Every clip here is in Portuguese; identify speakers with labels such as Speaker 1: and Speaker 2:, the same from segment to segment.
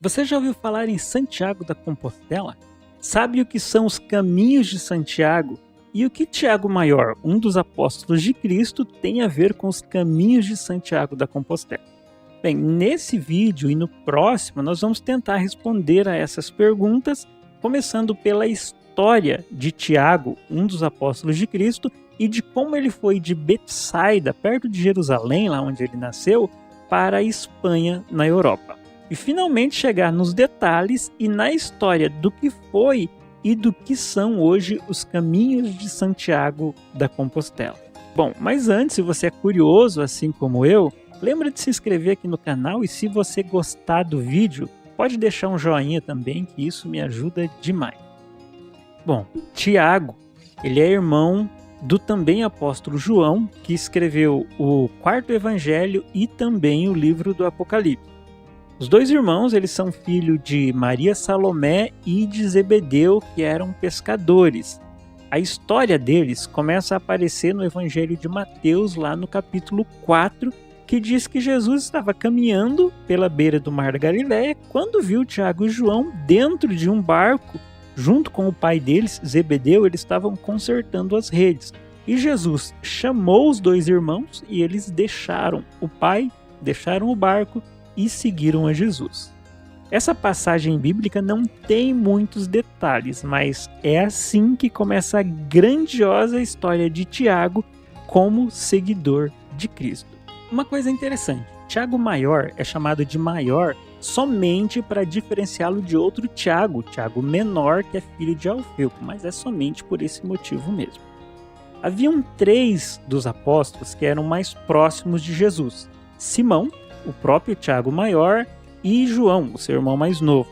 Speaker 1: Você já ouviu falar em Santiago da Compostela? Sabe o que são os caminhos de Santiago? E o que Tiago Maior, um dos apóstolos de Cristo, tem a ver com os caminhos de Santiago da Compostela? Bem, nesse vídeo e no próximo nós vamos tentar responder a essas perguntas, começando pela história de Tiago, um dos apóstolos de Cristo, e de como ele foi de Betsaida, perto de Jerusalém, lá onde ele nasceu, para a Espanha, na Europa. E finalmente chegar nos detalhes e na história do que foi e do que são hoje os caminhos de Santiago da Compostela. Bom, mas antes, se você é curioso assim como eu, lembra de se inscrever aqui no canal e se você gostar do vídeo, pode deixar um joinha também, que isso me ajuda demais. Bom, Tiago, ele é irmão do também apóstolo João, que escreveu o quarto evangelho e também o livro do Apocalipse. Os dois irmãos, eles são filhos de Maria Salomé e de Zebedeu, que eram pescadores. A história deles começa a aparecer no Evangelho de Mateus, lá no capítulo 4, que diz que Jesus estava caminhando pela beira do mar da Galileia quando viu Tiago e João dentro de um barco, junto com o pai deles, Zebedeu, eles estavam consertando as redes. E Jesus chamou os dois irmãos e eles deixaram o pai, deixaram o barco e seguiram a Jesus. Essa passagem bíblica não tem muitos detalhes, mas é assim que começa a grandiosa história de Tiago como seguidor de Cristo. Uma coisa interessante, Tiago Maior é chamado de maior somente para diferenciá-lo de outro Tiago, Tiago Menor, que é filho de Alfeu, mas é somente por esse motivo mesmo. Haviam 3 dos apóstolos que eram mais próximos de Jesus: Simão, o próprio Tiago Maior, e João, o seu irmão mais novo.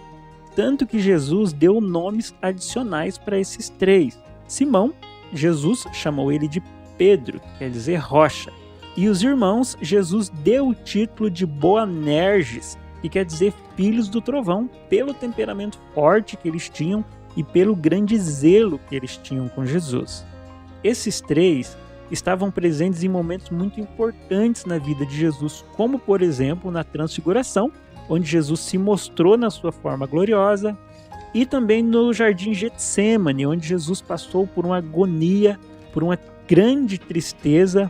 Speaker 1: Tanto que Jesus deu nomes adicionais para esses 3. Simão, Jesus chamou ele de Pedro, que quer dizer rocha. E os irmãos, Jesus deu o título de Boanerges, que quer dizer filhos do trovão, pelo temperamento forte que eles tinham e pelo grande zelo que eles tinham com Jesus. Esses 3 estavam presentes em momentos muito importantes na vida de Jesus, como, por exemplo, na Transfiguração, onde Jesus se mostrou na sua forma gloriosa, e também no Jardim Getsêmani, onde Jesus passou por uma agonia, por uma grande tristeza,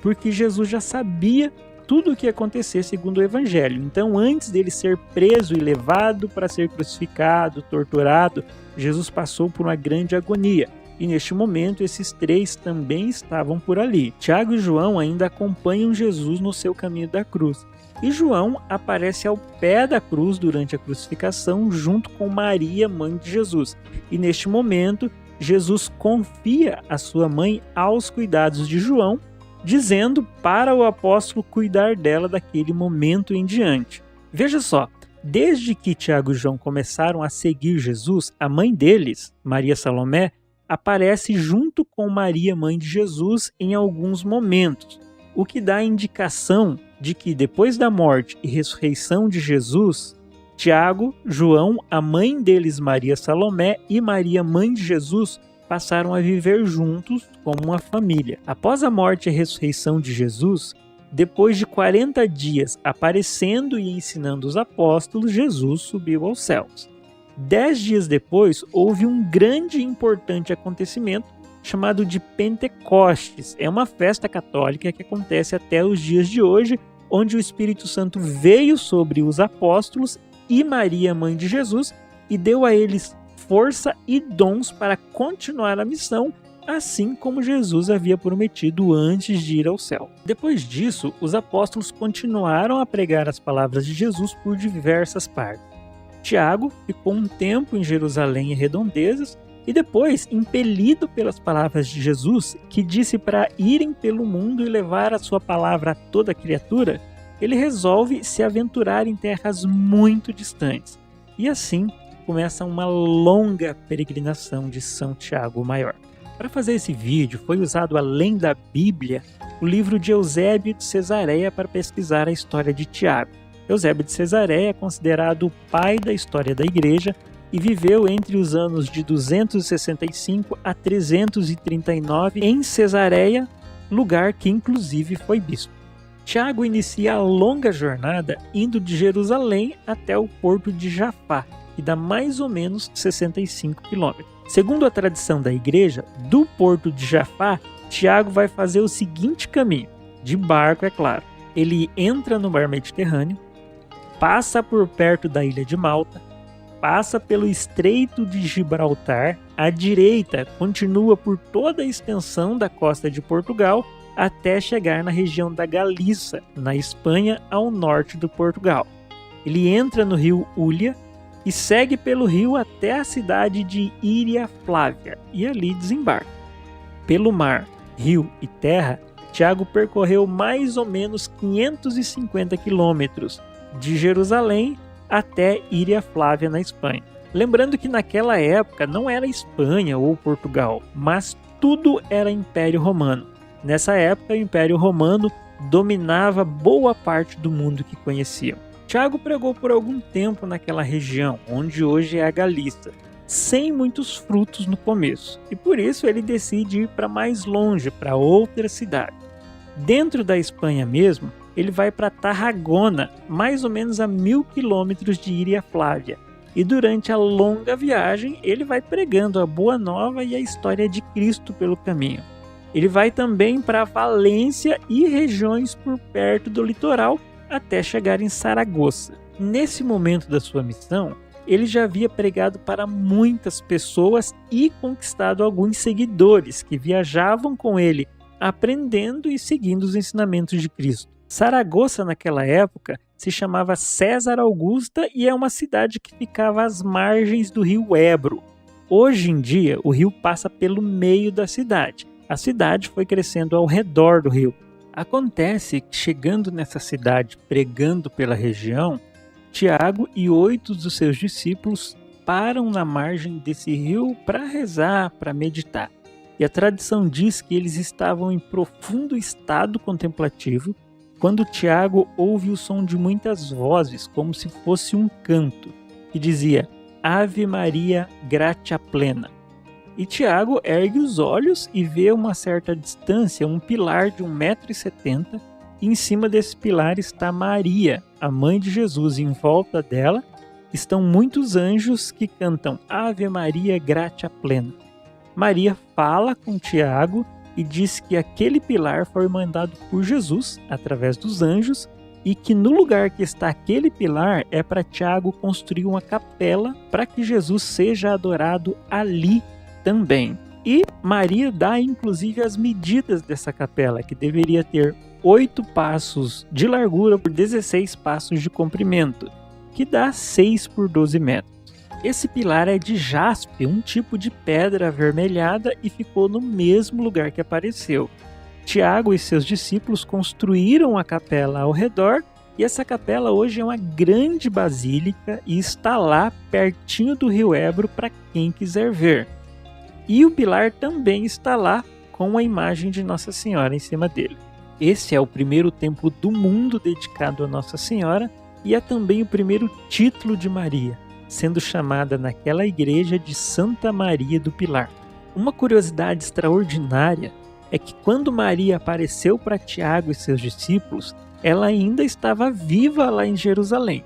Speaker 1: porque Jesus já sabia tudo o que ia acontecer segundo o Evangelho. Então, antes dele ser preso e levado para ser crucificado, torturado, Jesus passou por uma grande agonia. E neste momento, esses 3 também estavam por ali. Tiago e João ainda acompanham Jesus no seu caminho da cruz. E João aparece ao pé da cruz durante a crucificação, junto com Maria, mãe de Jesus. E neste momento, Jesus confia a sua mãe aos cuidados de João, dizendo para o apóstolo cuidar dela daquele momento em diante. Veja só, desde que Tiago e João começaram a seguir Jesus, a mãe deles, Maria Salomé, aparece junto com Maria, mãe de Jesus, em alguns momentos, o que dá a indicação de que depois da morte e ressurreição de Jesus, Tiago, João, a mãe deles, Maria Salomé, e Maria, mãe de Jesus, passaram a viver juntos como uma família. Após a morte e ressurreição de Jesus, depois de 40 dias aparecendo e ensinando os apóstolos, Jesus subiu aos céus. 10 dias depois, houve um grande e importante acontecimento chamado de Pentecostes. É uma festa católica que acontece até os dias de hoje, onde o Espírito Santo veio sobre os apóstolos e Maria, mãe de Jesus, e deu a eles força e dons para continuar a missão, assim como Jesus havia prometido antes de ir ao céu. Depois disso, os apóstolos continuaram a pregar as palavras de Jesus por diversas partes. Tiago ficou um tempo em Jerusalém e redondezas, e depois, impelido pelas palavras de Jesus, que disse para irem pelo mundo e levar a sua palavra a toda criatura, ele resolve se aventurar em terras muito distantes. E assim começa uma longa peregrinação de São Tiago Maior. Para fazer esse vídeo, foi usado, além da Bíblia, o livro de Eusébio de Cesareia para pesquisar a história de Tiago. Eusébio de Cesareia é considerado o pai da história da Igreja e viveu entre os anos de 265 a 339 em Cesareia, lugar que inclusive foi bispo. Tiago inicia a longa jornada indo de Jerusalém até o porto de Jafá, que dá mais ou menos 65 quilômetros. Segundo a tradição da igreja, do porto de Jafá, Tiago vai fazer o seguinte caminho, de barco, é claro. Ele entra no mar Mediterrâneo, passa por perto da ilha de Malta, passa pelo Estreito de Gibraltar, à direita continua por toda a extensão da costa de Portugal, até chegar na região da Galiça, na Espanha, ao norte do Portugal. Ele entra no rio Ulia e segue pelo rio até a cidade de Iria Flávia e ali desembarca. Pelo mar, rio e terra, Tiago percorreu mais ou menos 550 quilômetros de Jerusalém até Iria Flávia, na Espanha. Lembrando que naquela época não era Espanha ou Portugal, mas tudo era Império Romano. Nessa época, o Império Romano dominava boa parte do mundo que conheciam. Tiago pregou por algum tempo naquela região, onde hoje é a Galícia, sem muitos frutos no começo, e por isso ele decide ir para mais longe, para outra cidade. Dentro da Espanha mesmo, ele vai para Tarragona, mais ou menos a 1000 quilômetros de Iria Flávia, e durante a longa viagem ele vai pregando a Boa Nova e a história de Cristo pelo caminho. Ele vai também para Valência e regiões por perto do litoral até chegar em Saragoça. Nesse momento da sua missão, ele já havia pregado para muitas pessoas e conquistado alguns seguidores que viajavam com ele, aprendendo e seguindo os ensinamentos de Cristo. Saragoça, naquela época, se chamava César Augusta e é uma cidade que ficava às margens do rio Ebro. Hoje em dia, o rio passa pelo meio da cidade. A cidade foi crescendo ao redor do rio. Acontece que, chegando nessa cidade, pregando pela região, Tiago e 8 dos seus discípulos param na margem desse rio para rezar, para meditar. E a tradição diz que eles estavam em profundo estado contemplativo quando Tiago ouve o som de muitas vozes, como se fosse um canto, que dizia Ave Maria, gratia plena. E Tiago ergue os olhos e vê a uma certa distância um pilar de 1,70 m, e em cima desse pilar está Maria, a mãe de Jesus, e em volta dela estão muitos anjos que cantam Ave Maria, gratia plena. Maria fala com Tiago e diz que aquele pilar foi mandado por Jesus, através dos anjos, e que no lugar que está aquele pilar é para Tiago construir uma capela para que Jesus seja adorado ali também. E Maria dá inclusive as medidas dessa capela, que deveria ter 8 passos de largura por 16 passos de comprimento, que dá 6 por 12 metros. Esse pilar é de jaspe, um tipo de pedra avermelhada, e ficou no mesmo lugar que apareceu. Tiago e seus discípulos construíram a capela ao redor, e essa capela hoje é uma grande basílica e está lá pertinho do rio Ebro para quem quiser ver. E o pilar também está lá com a imagem de Nossa Senhora em cima dele. Esse é o primeiro templo do mundo dedicado a Nossa Senhora e é também o primeiro título de Maria, sendo chamada naquela igreja de Santa Maria do Pilar. Uma curiosidade extraordinária é que quando Maria apareceu para Tiago e seus discípulos, ela ainda estava viva lá em Jerusalém.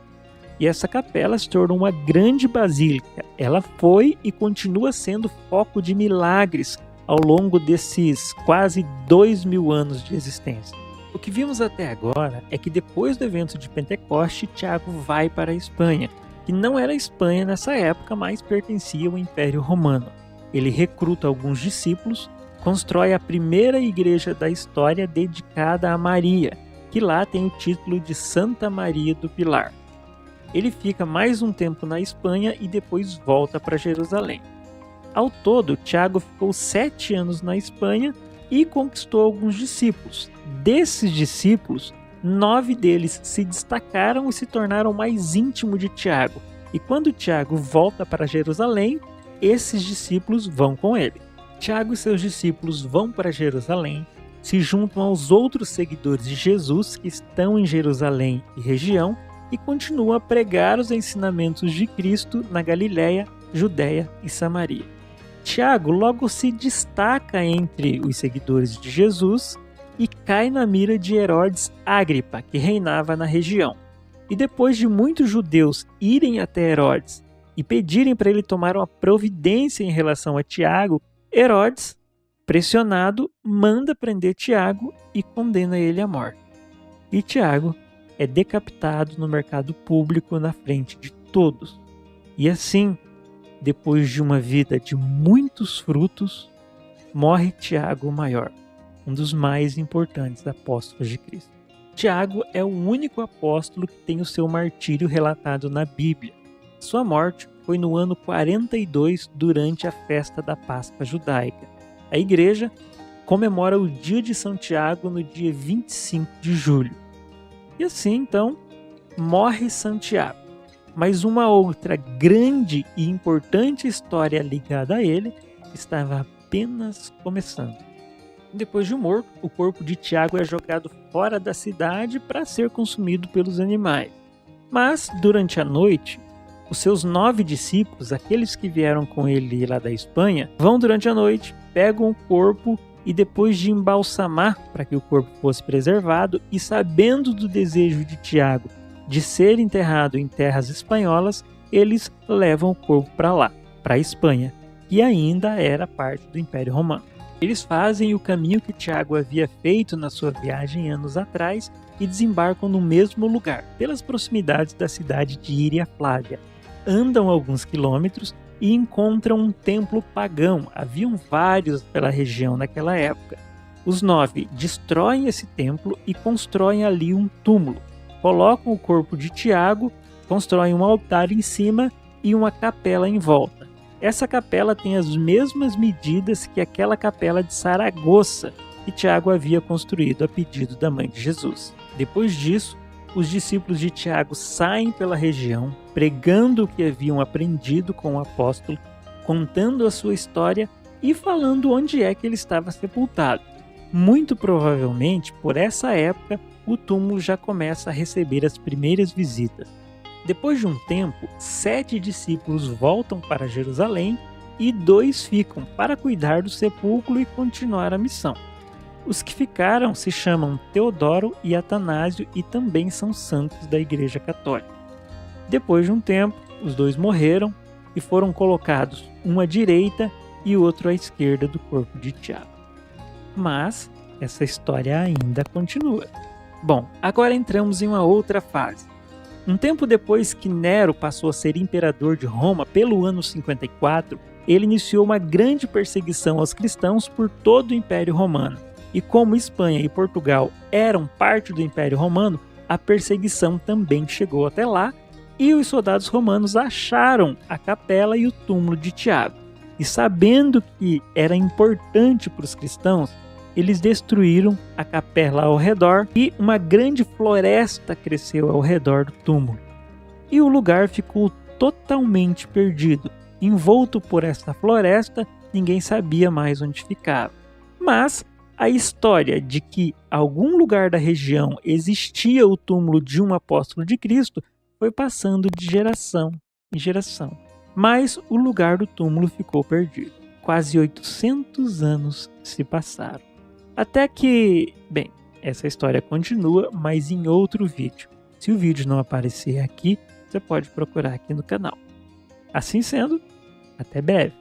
Speaker 1: E essa capela se tornou uma grande basílica. Ela foi e continua sendo foco de milagres ao longo desses quase 2000 anos de existência. O que vimos até agora é que depois do evento de Pentecoste, Tiago vai para a Espanha, que não era a Espanha nessa época, mas pertencia ao Império Romano. Ele recruta alguns discípulos, constrói a primeira igreja da história dedicada a Maria, que lá tem o título de Santa Maria do Pilar. Ele fica mais um tempo na Espanha e depois volta para Jerusalém. Ao todo, Tiago ficou 7 anos na Espanha e conquistou alguns discípulos. Desses discípulos, 9 deles se destacaram e se tornaram mais íntimos de Tiago. E quando Tiago volta para Jerusalém, esses discípulos vão com ele. Tiago e seus discípulos vão para Jerusalém, se juntam aos outros seguidores de Jesus que estão em Jerusalém e região e continuam a pregar os ensinamentos de Cristo na Galiléia, Judéia e Samaria. Tiago logo se destaca entre os seguidores de Jesus e cai na mira de Herodes Agripa, que reinava na região. E depois de muitos judeus irem até Herodes e pedirem para ele tomar uma providência em relação a Tiago, Herodes, pressionado, manda prender Tiago e condena ele à morte. E Tiago é decapitado no mercado público na frente de todos. E assim, depois de uma vida de muitos frutos, morre Tiago o Maior, um dos mais importantes apóstolos de Cristo. Tiago é o único apóstolo que tem o seu martírio relatado na Bíblia. Sua morte foi no ano 42, durante a festa da Páscoa judaica. A igreja comemora o dia de São Tiago no dia 25 de julho. E assim, então, morre Santiago. Mas uma outra grande e importante história ligada a ele estava apenas começando. Depois de morto, o corpo de Tiago é jogado fora da cidade para ser consumido pelos animais. Mas, durante a noite, os seus 9 discípulos, aqueles que vieram com ele lá da Espanha, vão durante a noite, pegam o corpo e depois de embalsamar para que o corpo fosse preservado e sabendo do desejo de Tiago de ser enterrado em terras espanholas, eles levam o corpo para lá, para a Espanha, que ainda era parte do Império Romano. Eles fazem o caminho que Tiago havia feito na sua viagem anos atrás e desembarcam no mesmo lugar, pelas proximidades da cidade de Iria Flávia. Andam alguns quilômetros e encontram um templo pagão. Haviam vários pela região naquela época. Os 9 destroem esse templo e constroem ali um túmulo. Colocam o corpo de Tiago, constroem um altar em cima e uma capela em volta. Essa capela tem as mesmas medidas que aquela capela de Saragoça que Tiago havia construído a pedido da mãe de Jesus. Depois disso, os discípulos de Tiago saem pela região, pregando o que haviam aprendido com o apóstolo, contando a sua história e falando onde é que ele estava sepultado. Muito provavelmente, por essa época, o túmulo já começa a receber as primeiras visitas. Depois de um tempo, 7 discípulos voltam para Jerusalém e 2 ficam para cuidar do sepulcro e continuar a missão. Os que ficaram se chamam Teodoro e Atanásio e também são santos da Igreja Católica. Depois de um tempo, os 2 morreram e foram colocados um à direita e o outro à esquerda do corpo de Tiago. Mas essa história ainda continua. Bom, agora entramos em uma outra fase. Um tempo depois que Nero passou a ser imperador de Roma, pelo ano 54, ele iniciou uma grande perseguição aos cristãos por todo o Império Romano. E como Espanha e Portugal eram parte do Império Romano, a perseguição também chegou até lá e os soldados romanos acharam a capela e o túmulo de Tiago. E sabendo que era importante para os cristãos, eles destruíram a capela ao redor e uma grande floresta cresceu ao redor do túmulo. E o lugar ficou totalmente perdido. Envolto por essa floresta, ninguém sabia mais onde ficava. Mas a história de que algum lugar da região existia o túmulo de um apóstolo de Cristo foi passando de geração em geração. Mas o lugar do túmulo ficou perdido. Quase 800 anos se passaram. Até que, bem, essa história continua, mas em outro vídeo. Se o vídeo não aparecer aqui, você pode procurar aqui no canal. Assim sendo, até breve.